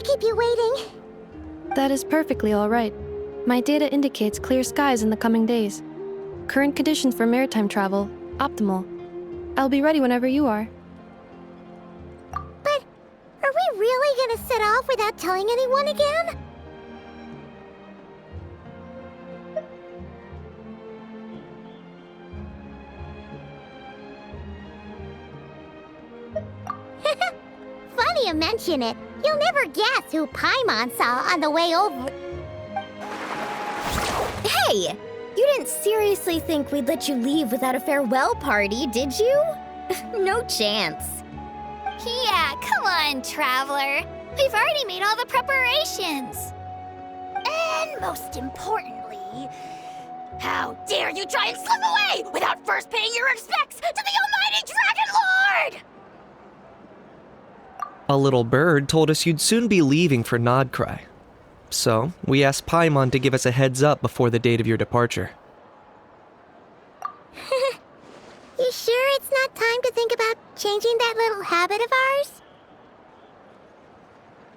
keep you waiting. That is perfectly all right. My data indicates clear skies in the coming days. Current conditions for maritime travel, optimal. I'll be ready whenever you are. But are we really gonna set off without telling anyone again? Funny you mention it. You'll never guess who Paimon saw on the way over. Hey! You didn't seriously think we'd let you leave without a farewell party, did you? No chance. Yeah, come on, Traveler. We've already made all the preparations. And most importantly, how dare you try and slip away without first paying your respects to the almighty Dragon Lord! A little bird told us you'd soon be leaving for Nodcry. So, we asked Paimon to give us a heads up before the date of your departure. You sure it's not time to think about changing that little habit of ours?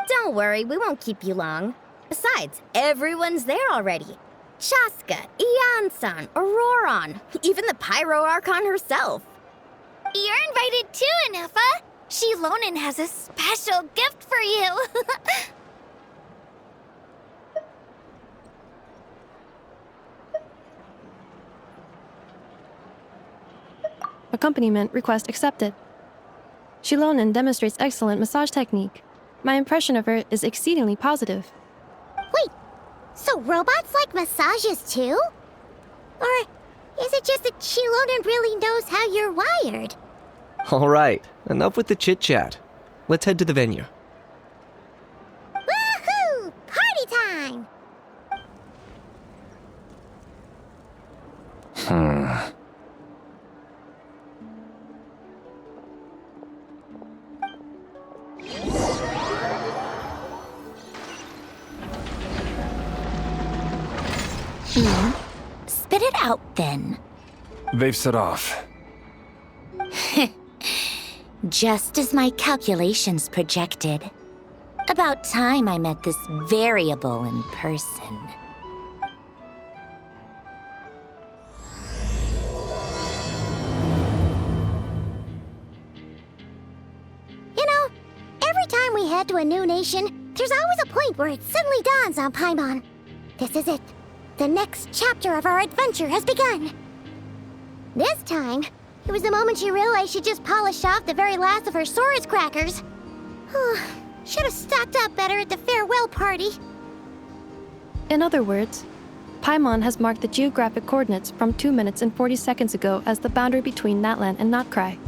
Don't worry, we won't keep you long. Besides, everyone's there already. Shaska, Ian-san, Auroron, even the Pyro Archon herself. You're invited too, Anefa. Shilonen has a special gift for you. Accompaniment request accepted. Shilonen demonstrates excellent massage technique. My impression of her is exceedingly positive. Wait, so robots like massages too? Or is it just that Shilonen really knows how you're wired? Alright, enough with the chit-chat. Let's head to the venue. Woohoo! Party time! Spit it out, then. They've set off. Just as my calculations projected. About time I met this variable in person. You know, every time we head to a new nation, there's always a point where it suddenly dawns on Paimon. This is it. The next chapter of our adventure has begun. This time, it was the moment she realized she just polished off the very last of her Saurus crackers. Should have stocked up better at the farewell party. In other words, Paimon has marked the geographic coordinates from 2 minutes and 40 seconds ago as the boundary between Natlan and Notcry.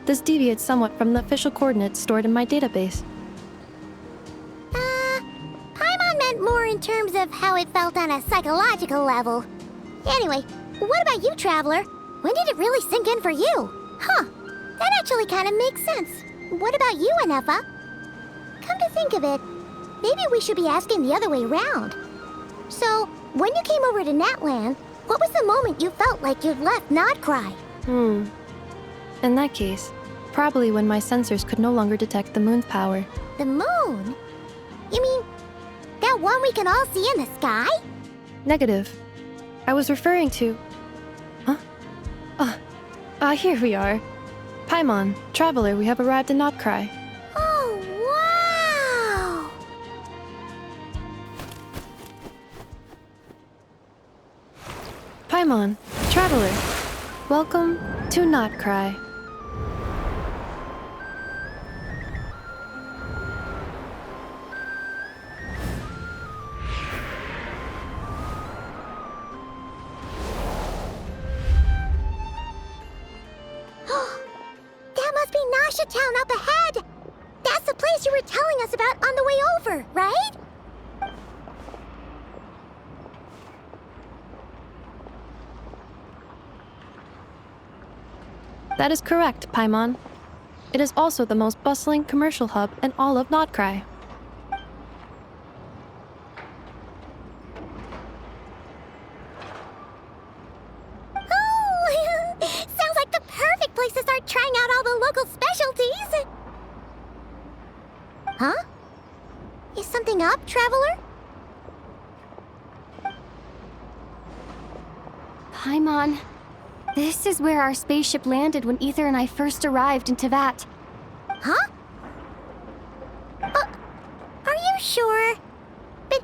This deviates somewhat from the official coordinates stored in my database. Paimon meant more in terms of how it felt on a psychological level. Anyway, what about you, Traveler? When did it really sink in for you? Huh, that actually kind of makes sense. What about you, Anefa? Come to think of it, maybe we should be asking the other way around. So, when you came over to Natlan, what was the moment you felt like you'd left Nodcry? In that case, probably when my sensors could no longer detect the moon's power. The moon? You mean, that one we can all see in the sky? Negative. I was referring to... Here we are. Paimon, Traveler, we have arrived in Notcry. Oh, wow! Paimon, Traveler, welcome to Notcry. That must be Nasha Town up ahead! That's the place you were telling us about on the way over, right? That is correct, Paimon. It is also the most bustling commercial hub in all of Notcry. Oh, sounds like the perfect place to start trying out all the local specialties. Huh? Is something up, Traveler? Paimon, this is where our spaceship landed when Ether and I first arrived in Tevat. Huh? Are you sure? But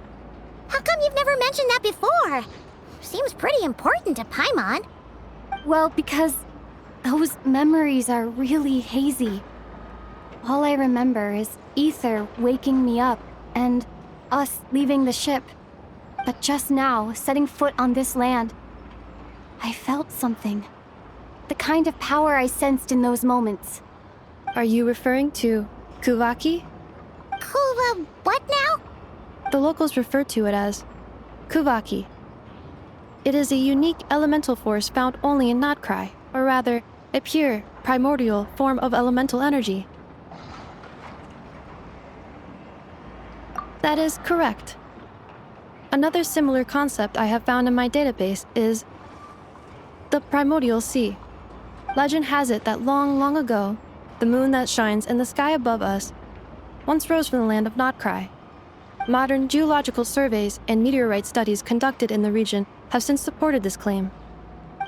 how come you've never mentioned that before? Seems pretty important to Paimon. Well, because those memories are really hazy. All I remember is Ether waking me up and us leaving the ship. But just now, setting foot on this land, I felt something. The kind of power I sensed in those moments. Are you referring to Kuvaki? Kuva, what now? The locals refer to it as Kuvaki. It is a unique elemental force found only in Notcry, or rather, a pure, primordial form of elemental energy. That is correct. Another similar concept I have found in my database is the primordial sea. Legend has it that long, long ago, the moon that shines in the sky above us once rose from the land of Notcry. Modern geological surveys and meteorite studies conducted in the region have since supported this claim.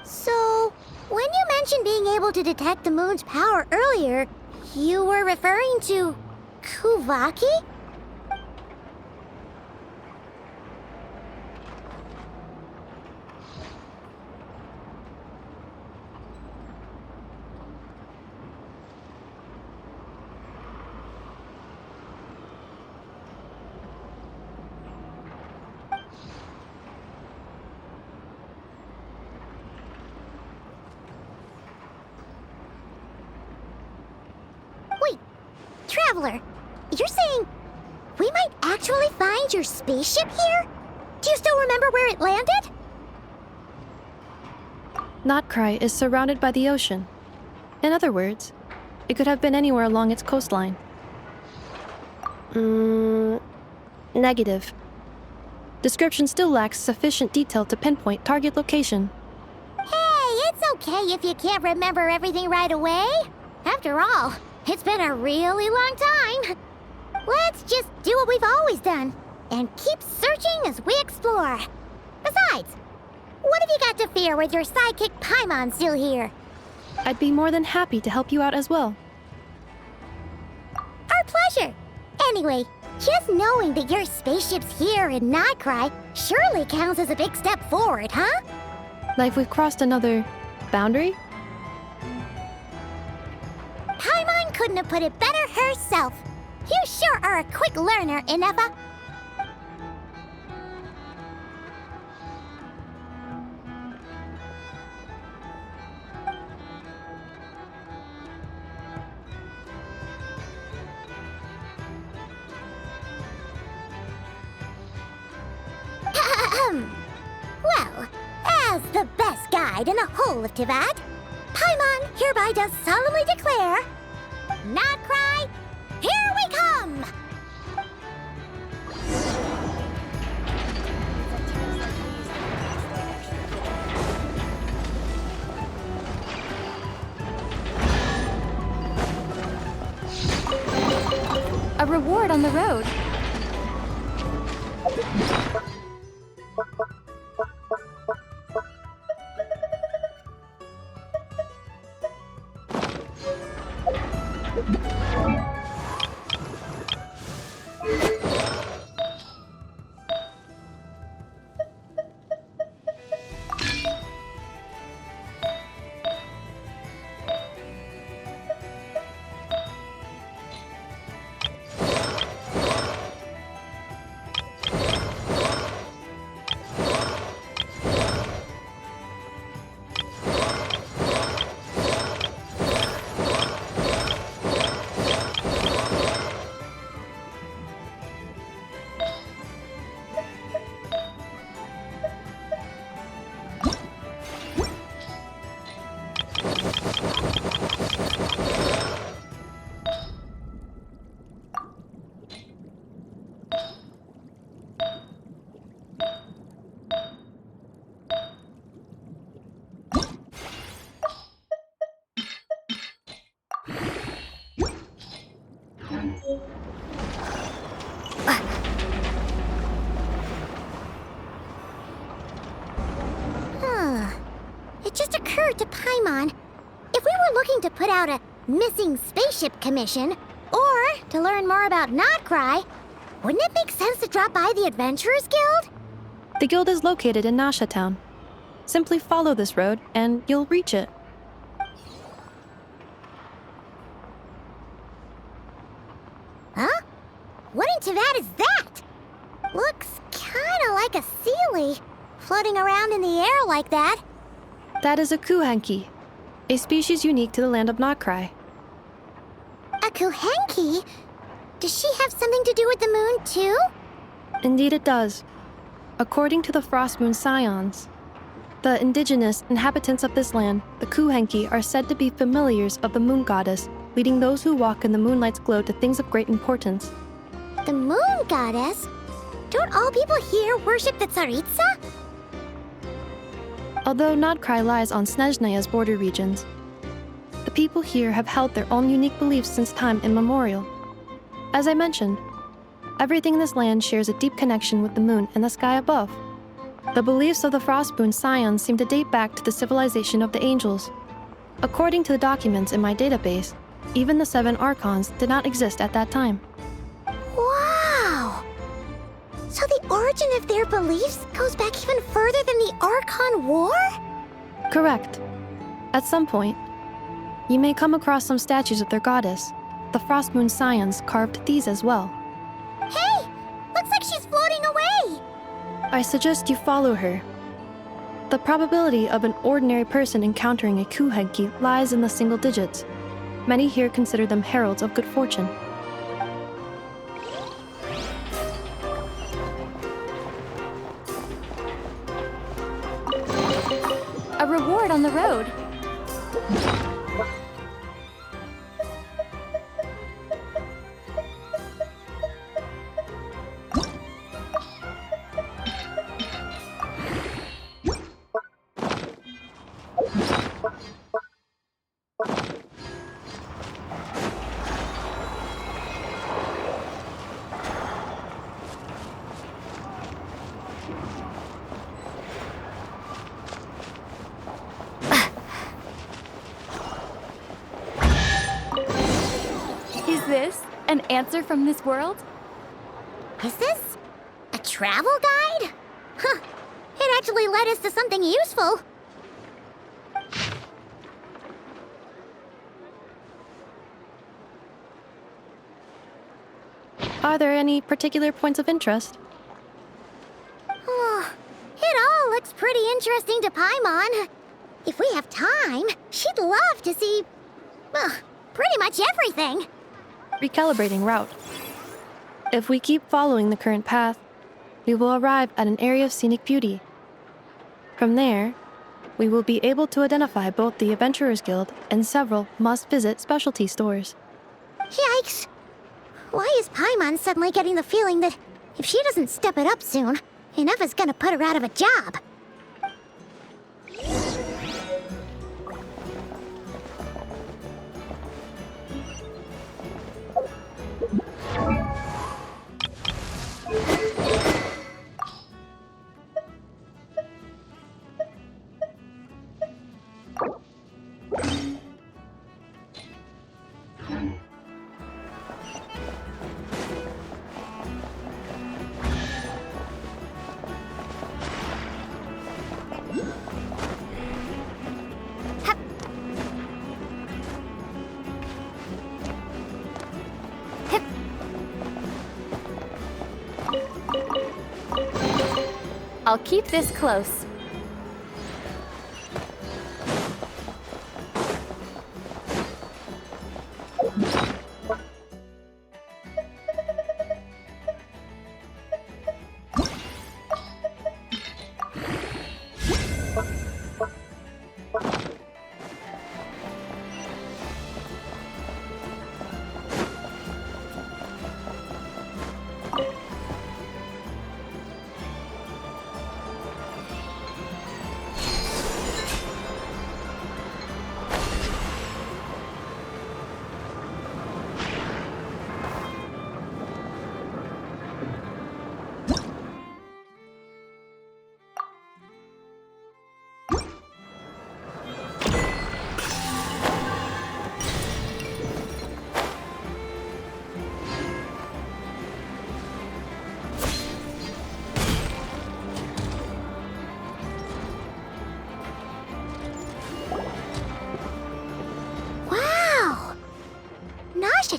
So, when you mentioned being able to detect the moon's power earlier, you were referring to Kuvaki? Wait, Traveler, you're saying we might actually find your spaceship here? Do you still remember where it landed? Notcry is surrounded by the ocean. In other words, it could have been anywhere along its coastline. Negative. Description still lacks sufficient detail to pinpoint target location. Hey, it's okay if you can't remember everything right away. After all, it's been a really long time. Let's just do what we've always done and keep searching as we explore. Besides, what have you got to fear with your sidekick Paimon still here? I'd be more than happy to help you out as well. Our pleasure. Anyway, just knowing that your spaceship's here in Notcry surely counts as a big step forward, huh? Like we've crossed another boundary? Paimon couldn't have put it better herself. You sure are a quick learner, Inefa. Well, as the best guide in the whole of Tivat, Paimon hereby does solemnly declare, Notcry, here we come! A reward on the road. It just occurred to Paimon, if we were looking to put out a missing spaceship commission, or to learn more about Notcry, wouldn't it make sense to drop by the Adventurers Guild? The guild is located in Nasha Town. Simply follow this road and you'll reach it. Huh? What in Tivat is that? Looks kinda like a Sealy, floating around in the air like that. That is a Kuhanki, a species unique to the land of Notcry. Kuhenki? Does she have something to do with the moon, too? Indeed it does. According to the Frost Moon Scions, the indigenous inhabitants of this land, the Kuhenki, are said to be familiars of the moon goddess, leading those who walk in the moonlight's glow to things of great importance. The moon goddess? Don't all people here worship the Tsaritsa? Although Nodcry lies on Snezhnaya's border regions, the people here have held their own unique beliefs since time immemorial. As I mentioned, everything in this land shares a deep connection with the moon and the sky above. The beliefs of the Frostmoon Scions seem to date back to the civilization of the angels. According to the documents in my database, even the 7 Archons did not exist at that time. Wow! So the origin of their beliefs goes back even further than the Archon War? Correct. At some point, you may come across some statues of their goddess. The Frostmoon Scions carved these as well. Hey! Looks like she's floating away! I suggest you follow her. The probability of an ordinary person encountering a Kuhenki lies in the single digits. Many here consider them heralds of good fortune. A reward on the road. Is this an answer from this world? Is this a travel guide? Huh. It actually led us to something useful. Are there any particular points of interest? Oh, it all looks pretty interesting to Paimon. If we have time, she'd love to see, well, pretty much everything. Recalibrating route. If we keep following the current path, we will arrive at an area of scenic beauty. From there, we will be able to identify both the Adventurers Guild and several must-visit specialty stores. Yikes! Why is Paimon suddenly getting the feeling that if she doesn't step it up soon, enough is gonna put her out of a job? I'll keep this close.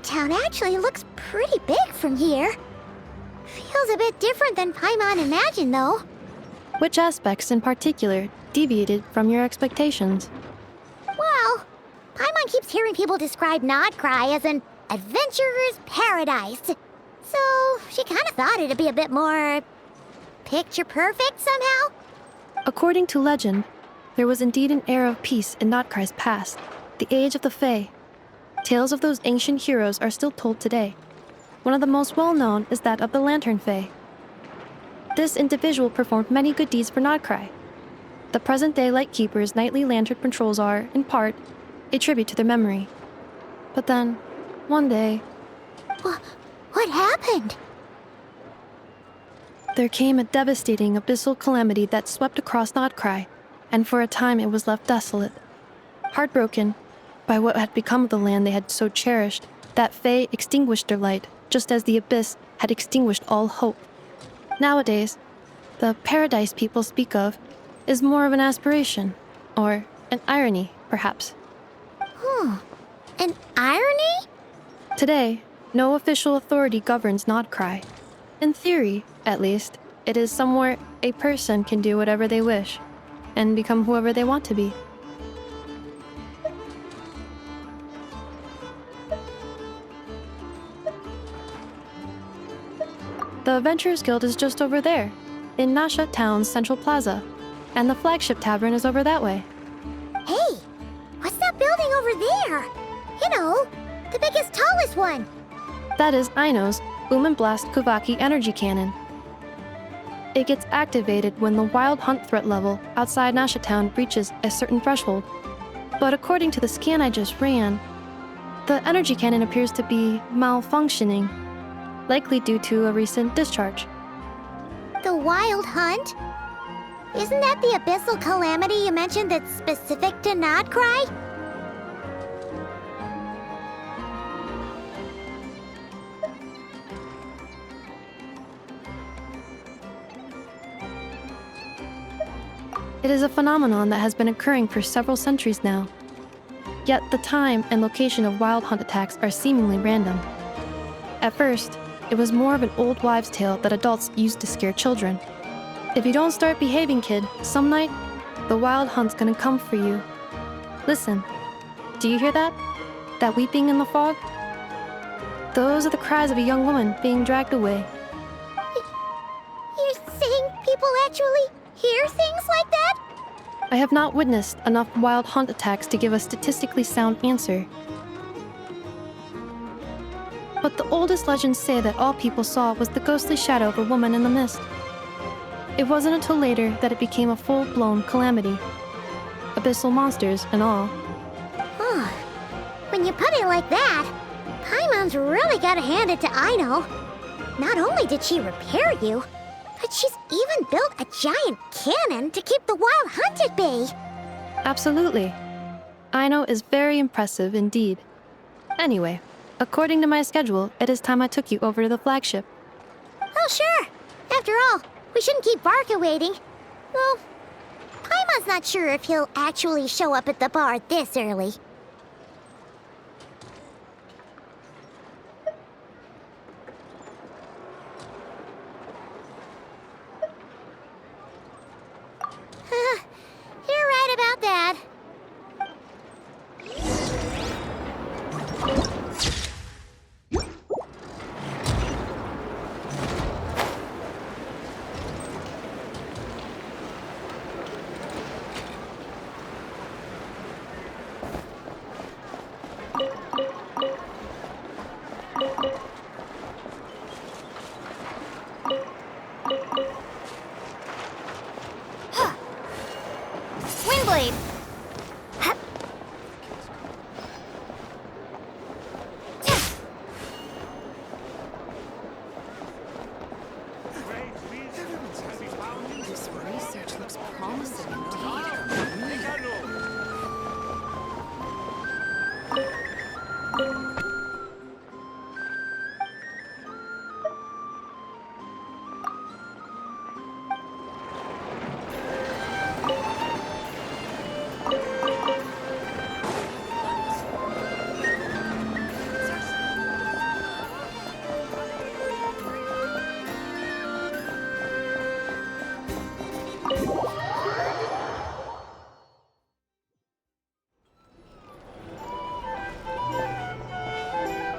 Town actually looks pretty big from here. Feels a bit different than Paimon imagined, though. Which aspects in particular deviated from your expectations? Well, Paimon keeps hearing people describe Nodcry as an adventurer's paradise. So she kind of thought it'd be a bit more picture perfect somehow. According to legend, there was indeed an era of peace in Notcry's past, the age of the Fae. Tales of those ancient heroes are still told today. One of the most well-known is that of the Lantern Fae. This individual performed many good deeds for Notcry. The present-day Lightkeeper's nightly lantern patrols are, in part, a tribute to their memory. But then, one day, What happened? there came a devastating abyssal calamity that swept across Notcry, and for a time it was left desolate. Heartbroken by what had become of the land they had so cherished, that Fae extinguished their light, just as the abyss had extinguished all hope. Nowadays, the paradise people speak of is more of an aspiration, or an irony, perhaps. An irony? Today, no official authority governs Notcry. In theory, at least, it is somewhere a person can do whatever they wish, and become whoever they want to be. The Adventurers Guild is just over there, in Nasha Town's Central Plaza, and the flagship tavern is over that way. Hey, what's that building over there? You know, the biggest, tallest one. That is Aino's Blast Kuvaki energy cannon. It gets activated when the wild hunt threat level outside Nasha Town reaches a certain threshold. But according to the scan I just ran, the energy cannon appears to be malfunctioning, likely due to a recent discharge. The wild hunt? Isn't that the abyssal calamity you mentioned that's specific to Notcry? It is a phenomenon that has been occurring for several centuries now. Yet the time and location of wild hunt attacks are seemingly random. At first, it was more of an old wives' tale that adults used to scare children. If you don't start behaving, kid, some night, the wild hunt's gonna come for you. Listen, do you hear that? That weeping in the fog? Those are the cries of a young woman being dragged away. You're saying people actually hear things like that? I have not witnessed enough wild hunt attacks to give a statistically sound answer. But the oldest legends say that all people saw was the ghostly shadow of a woman in the mist. It wasn't until later that it became a full-blown calamity. Abyssal monsters and all. Huh. When you put it like that, Paimon's really gotta hand it to Aino. Not only did she repair you, but she's even built a giant cannon to keep the wild hunt at bay. Absolutely. Aino is very impressive indeed. Anyway, according to my schedule, it is time I took you over to the flagship. Oh, sure. After all, we shouldn't keep Barca waiting. Well, Paimon's not sure if he'll actually show up at the bar this early. You're right about that.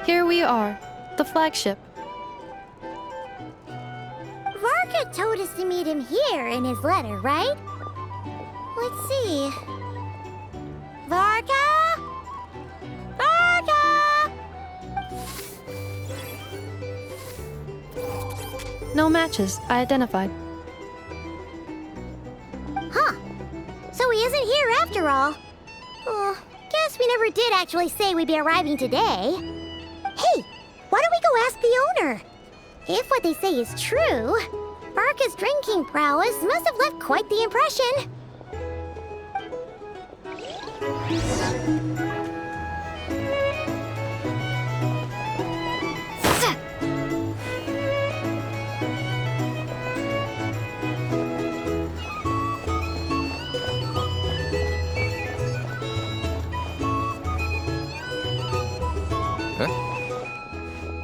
Here we are, the flagship. Varka told us to meet him here in his letter, right? Let's see. Varka? Varka! No matches, I identified. Huh. So he isn't here after all. Oh, guess we never did actually say we'd be arriving today. Hey, why don't we go ask the owner? If what they say is true, Varka's drinking prowess must have left quite the impression.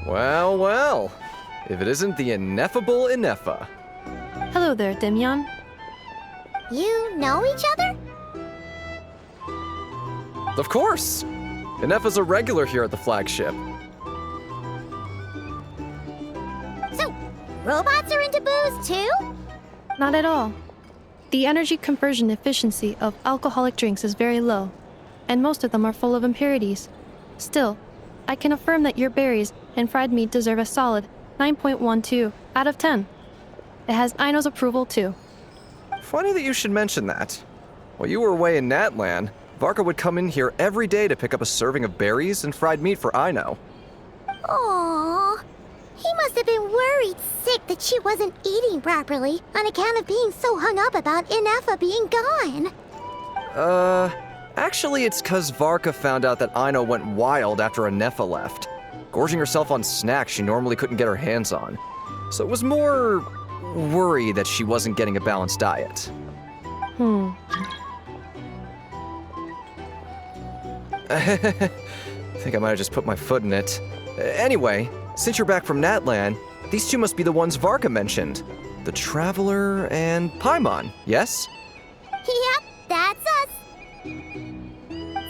Well, well. If it isn't the ineffable Ineffa. Hello there, Demyon. You know each other? Of course! Ineffa's a regular here at the flagship. So, robots are into booze too? Not at all. The energy conversion efficiency of alcoholic drinks is very low, and most of them are full of impurities. Still, I can affirm that your berries and fried meat deserve a solid 9.12 out of 10. It has Aino's approval too. Funny that you should mention that. While you were away in Natlan, Varka would come in here every day to pick up a serving of berries and fried meat for Aino. Aww. He must have been worried sick that she wasn't eating properly on account of being so hung up about Ineffa being gone. Actually it's 'cause Varka found out that Aino went wild after Ineffa left, gorging herself on snacks she normally couldn't get her hands on. So it was more worry that she wasn't getting a balanced diet. I think I might have just put my foot in it. Anyway, since you're back from Natlan, these two must be the ones Varka mentioned. The Traveler and Paimon, yes? Yep, that's us.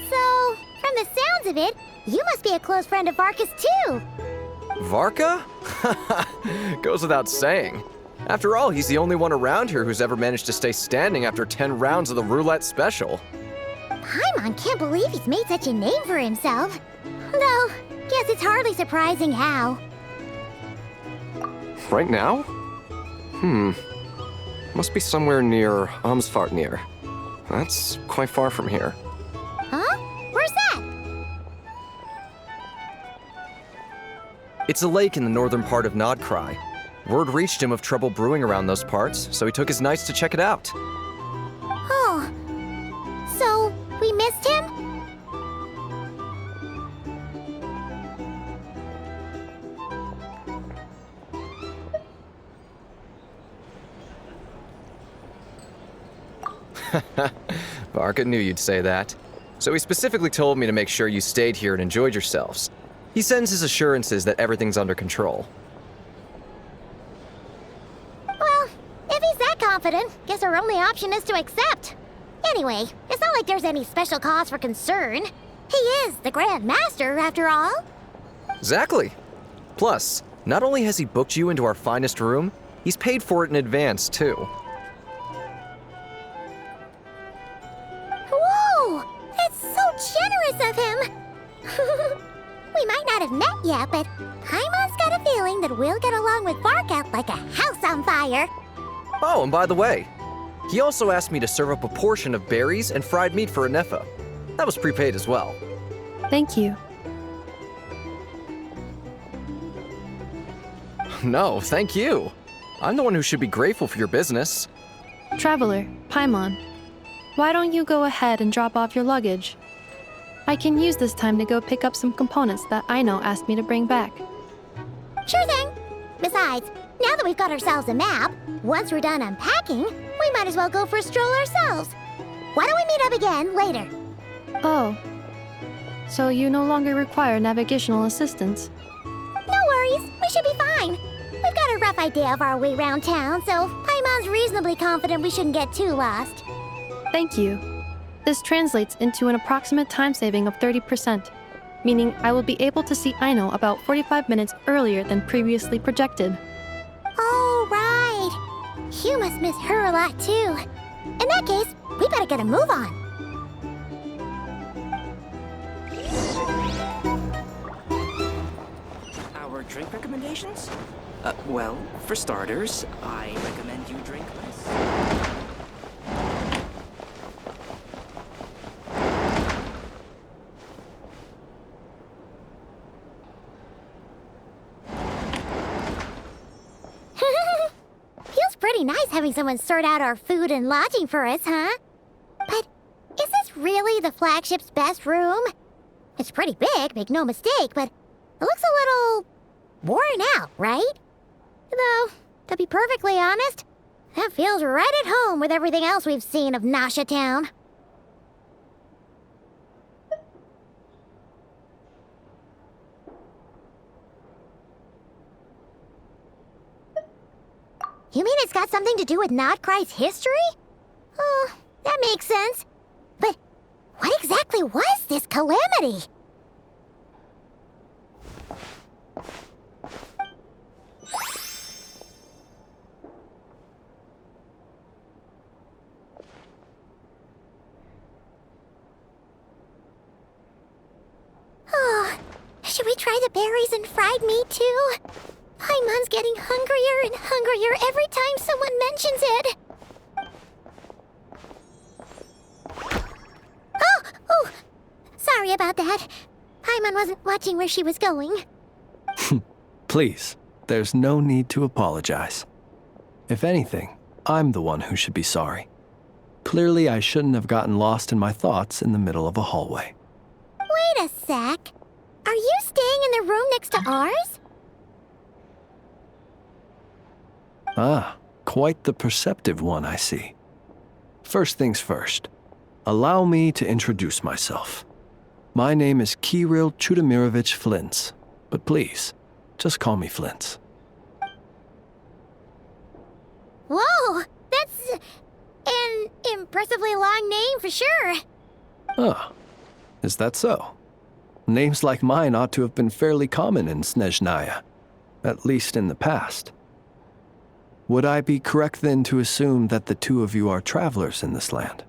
So, from the sounds of it, you must be a close friend of Varka's too. Varka? Goes without saying. After all, he's the only one around here who's ever managed to stay standing after 10 rounds of the roulette special. Paimon can't believe he's made such a name for himself. Though, guess it's hardly surprising how. Right now? Must be somewhere near Amsvartnir. That's quite far from here. Huh? Where's that? It's a lake in the northern part of Nodcry. Word reached him of trouble brewing around those parts, so he took his knights to check it out. Oh. So, we missed him? Varka knew you'd say that. So he specifically told me to make sure you stayed here and enjoyed yourselves. He sends his assurances that everything's under control. Well, if he's that confident, guess our only option is to accept. Anyway, it's not like there's any special cause for concern. He is the Grand Master, after all. Exactly. Plus, not only has he booked you into our finest room, he's paid for it in advance, too. Whoa! It's so generous of him! We might not have met yet, but Paimon's got a feeling that we'll get along with Varka like a house on fire. Oh, and by the way, he also asked me to serve up a portion of berries and fried meat for Ineffa. That was prepaid as well. Thank you. No, thank you. I'm the one who should be grateful for your business. Traveler, Paimon, why don't you go ahead and drop off your luggage? I can use this time to go pick up some components that Aino asked me to bring back. Sure thing. Besides, now that we've got ourselves a map, once we're done unpacking, we might as well go for a stroll ourselves. Why don't we meet up again later? Oh. So you no longer require navigational assistance? No worries, we should be fine. We've got a rough idea of our way around town, so Paimon's reasonably confident we shouldn't get too lost. Thank you. This translates into an approximate time saving of 30%. meaning I will be able to see Aino about 45 minutes earlier than previously projected. Oh, right. You must miss her a lot, too. In that case, we better get a move on. Our drink recommendations? Well, for starters, I recommend you drink less. Feels pretty nice having someone sort out our food and lodging for us, huh? But is this really the flagship's best room? It's pretty big, make no mistake, but it looks a little worn out, right? Though, to be perfectly honest, that feels right at home with everything else we've seen of Nasha Town. You mean it's got something to do with Nodcry's history? Oh, that makes sense. But what exactly was this calamity? Oh, should we try the berries and fried meat too? Paimon's getting hungrier and hungrier every time someone mentions it. Oh, sorry about that. Paimon wasn't watching where she was going. Please, there's no need to apologize. If anything, I'm the one who should be sorry. Clearly, I shouldn't have gotten lost in my thoughts in the middle of a hallway. Wait a sec. Are you staying in the room next to ours? Ah, quite the perceptive one, I see. First things first, allow me to introduce myself. My name is Kirill Chudamirovich Flintz, but please, just call me Flintz. Whoa, that's an impressively long name for sure. Ah, is that so? Names like mine ought to have been fairly common in Snezhnaya, at least in the past. Would I be correct then to assume that the two of you are travelers in this land?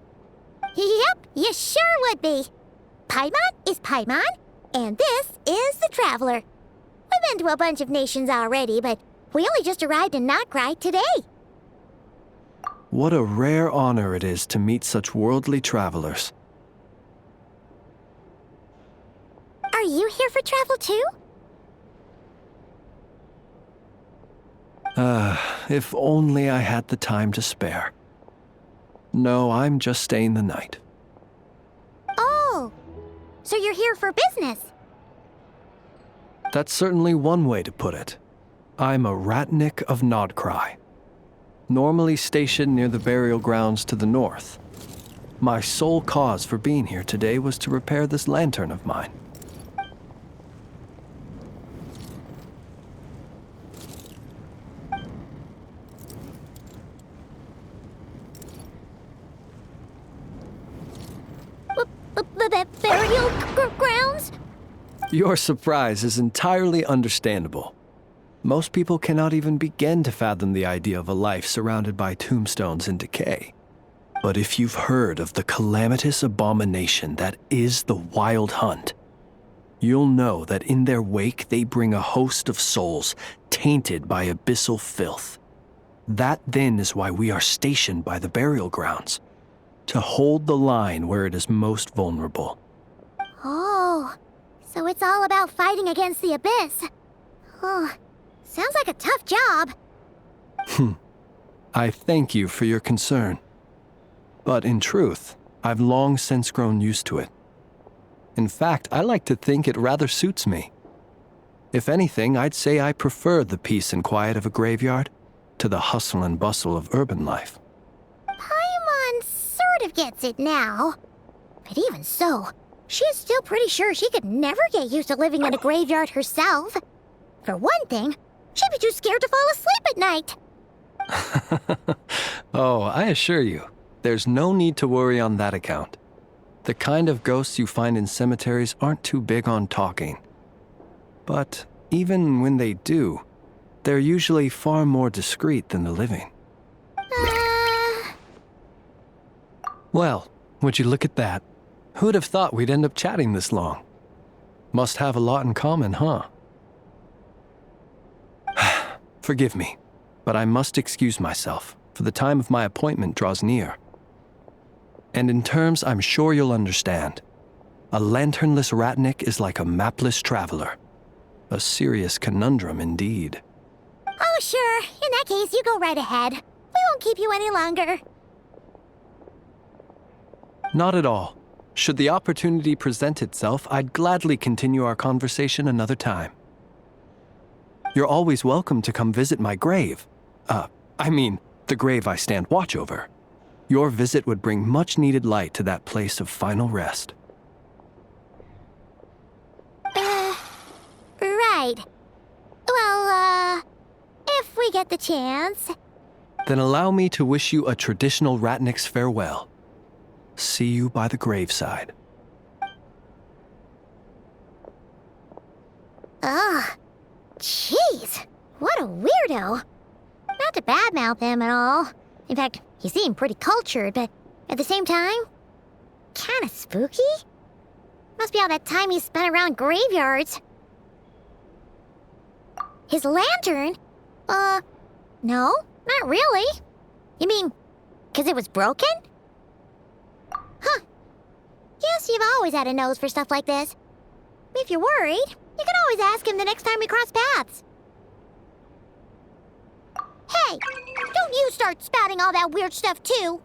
Yep, you sure would be. Paimon is Paimon, and this is the Traveler. We've been to a bunch of nations already, but we only just arrived in Nodcry today. What a rare honor it is to meet such worldly travelers. Are you here for travel too? If only I had the time to spare. No, I'm just staying the night. Oh, so you're here for business? That's certainly one way to put it. I'm a Ratnik of Nodcry, normally stationed near the burial grounds to the north. My sole cause for being here today was to repair this lantern of mine. Burial grounds? Your surprise is entirely understandable. Most people cannot even begin to fathom the idea of a life surrounded by tombstones and decay. But if you've heard of the calamitous abomination that is the Wild Hunt, you'll know that in their wake they bring a host of souls tainted by abyssal filth. That then is why we are stationed by the burial grounds, to hold the line where it is most vulnerable. Oh, so it's all about fighting against the abyss. Oh, sounds like a tough job. I thank you for your concern. But in truth, I've long since grown used to it. In fact, I like to think it rather suits me. If anything, I'd say I prefer the peace and quiet of a graveyard to the hustle and bustle of urban life. Paimon sort of gets it now. But even so, she is still pretty sure she could never get used to living in a graveyard herself. For one thing, she'd be too scared to fall asleep at night. Oh, I assure you, there's no need to worry on that account. The kind of ghosts you find in cemeteries aren't too big on talking. But even when they do, they're usually far more discreet than the living. Well, would you look at that? Who'd have thought we'd end up chatting this long? Must have a lot in common, huh? Forgive me, but I must excuse myself, for the time of my appointment draws near. And in terms I'm sure you'll understand, a lanternless ratnik is like a mapless traveler. A serious conundrum indeed. Oh, sure. In that case, you go right ahead. We won't keep you any longer. Not at all. Should the opportunity present itself, I'd gladly continue our conversation another time. You're always welcome to come visit my grave. The grave I stand watch over. Your visit would bring much-needed light to that place of final rest. Right. Well, if we get the chance. Then allow me to wish you a traditional ratnik's farewell. See you by the graveside. Ugh. Jeez. What a weirdo. Not to badmouth him at all. In fact, he seemed pretty cultured, but at the same time, kinda spooky? Must be all that time he spent around graveyards. His lantern? No, not really. You mean, 'cause it was broken? Huh. Guess you've always had a nose for stuff like this. If you're worried, you can always ask him the next time we cross paths. Hey, don't you start spouting all that weird stuff too.